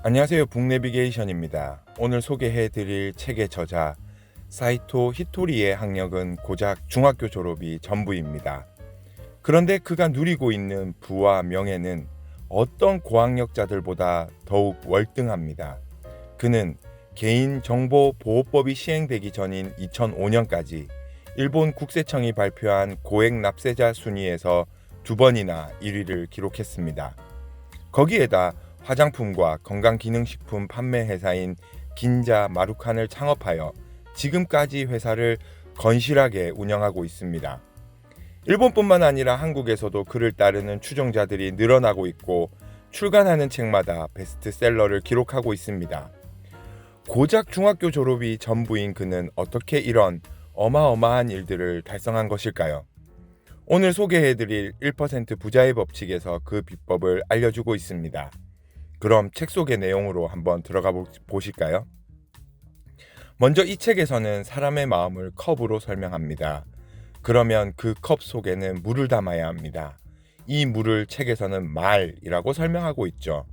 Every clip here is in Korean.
안녕하세요. 북내비게이션입니다. 오늘 소개해드릴 책의 저자 사이토 히토리의 학력은 고작 중학교 졸업이 전부입니다. 그런데 그가 누리고 있는 부와 명예는 어떤 고학력자들보다 더욱 월등합니다. 그는 개인정보보호법이 시행되기 전인 2005년까지 일본 국세청이 발표한 고액 납세자 순위에서 2번이나 1위를 기록했습니다. 거기에다 화장품과 건강기능식품 판매 회사인 긴자 마루칸을 창업하여 지금까지 회사를 건실하게 운영하고 있습니다. 일본뿐만 아니라 한국에서도 그를 따르는 추종자들이 늘어나고 있고 출간하는 책마다 베스트셀러를 기록하고 있습니다. 고작 중학교 졸업이 전부인 그는 어떻게 이런 어마어마한 일들을 달성한 것일까요? 오늘 소개해드릴 1% 부자의 법칙에서 그 비법을 알려주고 있습니다. 그럼 책 속의 내용으로 한번 들어가 보실까요? 먼저 이 책에서는 사람의 마음을 컵으로 설명합니다. 그러면 그 컵 속에는 물을 담아야 합니다. 이 물을 책에서는 말이라고 설명하고 있죠.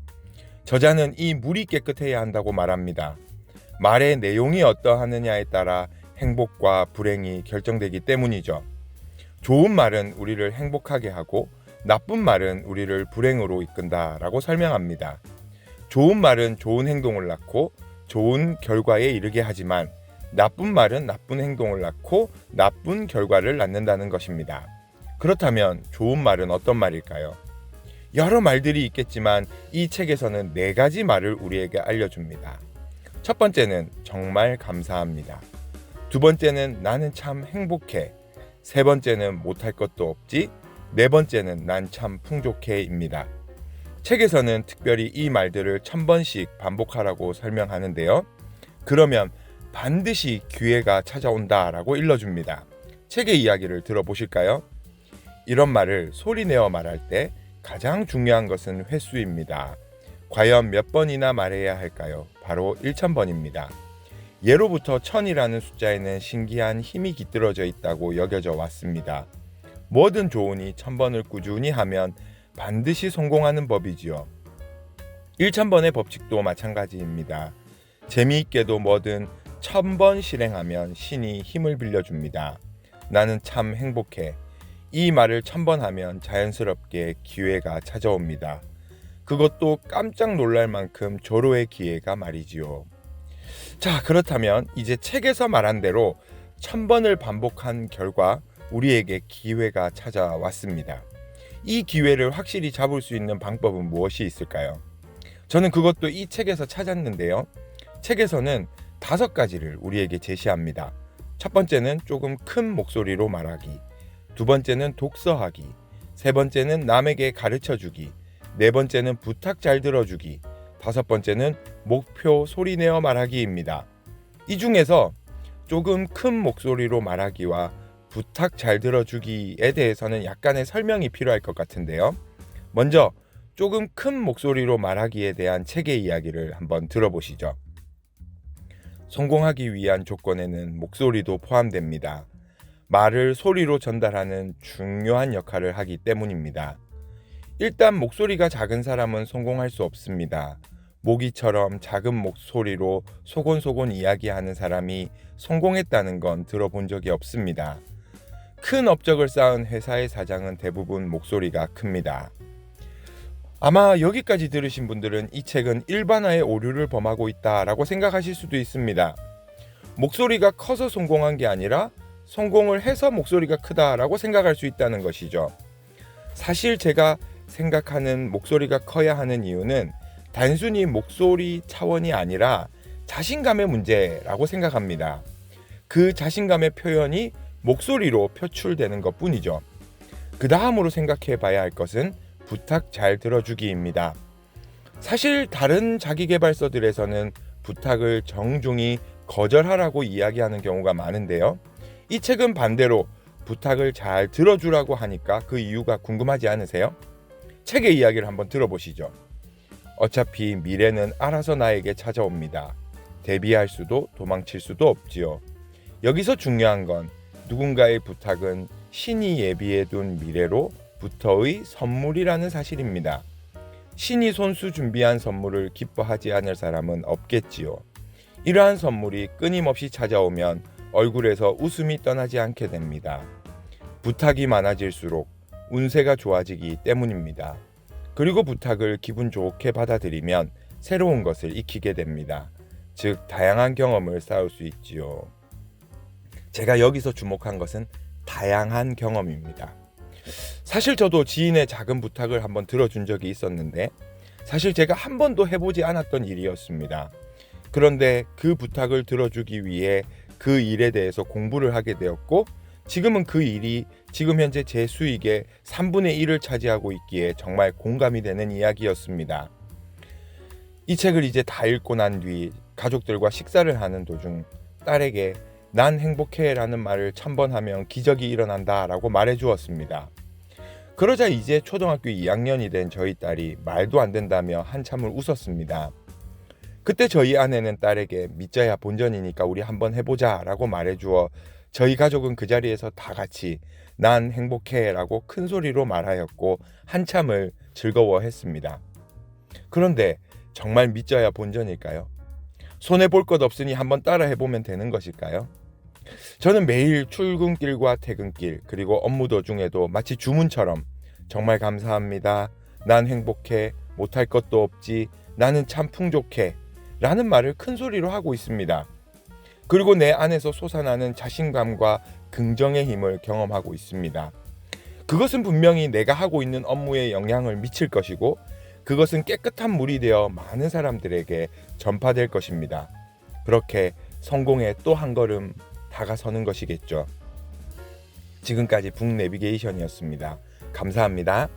저자는 이 물이 깨끗해야 한다고 말합니다. 말의 내용이 어떠하느냐에 따라 행복과 불행이 결정되기 때문이죠. 좋은 말은 우리를 행복하게 하고 나쁜 말은 우리를 불행으로 이끈다라고 설명합니다. 좋은 말은 좋은 행동을 낳고 좋은 결과에 이르게 하지만 나쁜 말은 나쁜 행동을 낳고 나쁜 결과를 낳는다는 것입니다. 그렇다면 좋은 말은 어떤 말일까요? 여러 말들이 있겠지만 이 책에서는 4가지 말을 우리에게 알려줍니다. 첫 번째는 정말 감사합니다. 두 번째는 나는 참 행복해. 세 번째는 못할 것도 없지. 네 번째는 난 참 풍족해입니다. 책에서는 특별히 이 말들을 1000번씩 반복하라고 설명하는데요. 그러면 반드시 기회가 찾아온다라고 일러줍니다. 책의 이야기를 들어보실까요? 이런 말을 소리내어 말할 때 가장 중요한 것은 횟수입니다. 과연 몇 번이나 말해야 할까요? 바로 1000번입니다. 예로부터 1000이라는 숫자에는 신기한 힘이 깃들어져 있다고 여겨져 왔습니다. 뭐든 좋으니 1000번을 꾸준히 하면 반드시 성공하는 법이지요. 1000번의 법칙도 마찬가지입니다. 재미있게도 뭐든 1000번 실행하면 신이 힘을 빌려줍니다. 나는 참 행복해. 이 말을 1000번 하면 자연스럽게 기회가 찾아옵니다. 그것도 깜짝 놀랄 만큼 조로의 기회가 말이지요. 자, 그렇다면 이제 책에서 말한 대로 1000번을 반복한 결과 우리에게 기회가 찾아왔습니다. 이 기회를 확실히 잡을 수 있는 방법은 무엇이 있을까요? 저는 그것도 이 책에서 찾았는데요. 책에서는 5가지를 우리에게 제시합니다. 첫 번째는 조금 큰 목소리로 말하기, 두 번째는 독서하기, 세 번째는 남에게 가르쳐주기, 네 번째는 부탁 잘 들어주기, 다섯 번째는 목표 소리내어 말하기입니다. 이 중에서 조금 큰 목소리로 말하기와 부탁 잘 들어주기에 대해서는 약간의 설명이 필요할 것 같은데요. 먼저 조금 큰 목소리로 말하기에 대한 책의 이야기를 한번 들어보시죠. 성공하기 위한 조건에는 목소리도 포함됩니다. 말을 소리로 전달하는 중요한 역할을 하기 때문입니다. 일단 목소리가 작은 사람은 성공할 수 없습니다. 모기처럼 작은 목소리로 소곤소곤 이야기하는 사람이 성공했다는 건 들어본 적이 없습니다. 큰 업적을 쌓은 회사의 사장은 대부분 목소리가 큽니다. 아마 여기까지 들으신 분들은 이 책은 일반화의 오류를 범하고 있다라고 생각하실 수도 있습니다. 목소리가 커서 성공한 게 아니라 성공을 해서 목소리가 크다라고 생각할 수 있다는 것이죠. 사실 제가 생각하는 목소리가 커야 하는 이유는 단순히 목소리 차원이 아니라 자신감의 문제라고 생각합니다. 그 자신감의 표현이 목소리로 표출되는 것 뿐이죠. 그 다음으로 생각해 봐야 할 것은 부탁 잘 들어주기입니다. 사실 다른 자기계발서들에서는 부탁을 정중히 거절하라고 이야기하는 경우가 많은데요. 이 책은 반대로 부탁을 잘 들어주라고 하니까 그 이유가 궁금하지 않으세요? 책의 이야기를 한번 들어보시죠. 어차피 미래는 알아서 나에게 찾아옵니다. 대비할 수도 도망칠 수도 없지요. 여기서 중요한 건 누군가의 부탁은 신이 예비해둔 미래로부터의 선물이라는 사실입니다. 신이 손수 준비한 선물을 기뻐하지 않을 사람은 없겠지요. 이러한 선물이 끊임없이 찾아오면 얼굴에서 웃음이 떠나지 않게 됩니다. 부탁이 많아질수록 운세가 좋아지기 때문입니다. 그리고 부탁을 기분 좋게 받아들이면 새로운 것을 익히게 됩니다. 즉, 다양한 경험을 쌓을 수 있지요. 제가 여기서 주목한 것은 다양한 경험입니다. 사실 저도 지인의 작은 부탁을 한번 들어준 적이 있었는데 사실 제가 한 번도 해보지 않았던 일이었습니다. 그런데 그 부탁을 들어주기 위해 그 일에 대해서 공부를 하게 되었고 지금은 그 일이 지금 현재 제 수익의 3분의 1을 차지하고 있기에 정말 공감이 되는 이야기였습니다. 이 책을 이제 다 읽고 난 뒤 가족들과 식사를 하는 도중 딸에게 난 행복해 라는 말을 1000번 하면 기적이 일어난다 라고 말해 주었습니다. 그러자 이제 초등학교 2학년이 된 저희 딸이 말도 안 된다며 한참을 웃었습니다. 그때 저희 아내는 딸에게 믿자야 본전이니까 우리 한번 해보자 라고 말해주어 저희 가족은 그 자리에서 다 같이 난 행복해 라고 큰 소리로 말하였고 한참을 즐거워했습니다. 그런데 정말 믿자야 본전일까요? 손해볼 것 없으니 한번 따라 해보면 되는 것일까요? 저는 매일 출근길과 퇴근길 그리고 업무 도중에도 마치 주문처럼 정말 감사합니다. 난 행복해. 못할 것도 없지. 나는 참 풍족해. 라는 말을 큰 소리로 하고 있습니다. 그리고 내 안에서 솟아나는 자신감과 긍정의 힘을 경험하고 있습니다. 그것은 분명히 내가 하고 있는 업무에 영향을 미칠 것이고 그것은 깨끗한 물이 되어 많은 사람들에게 전파될 것입니다. 그렇게 성공에 또 한 걸음 다가서는 것이겠죠. 지금까지 북내비게이션이었습니다. 감사합니다.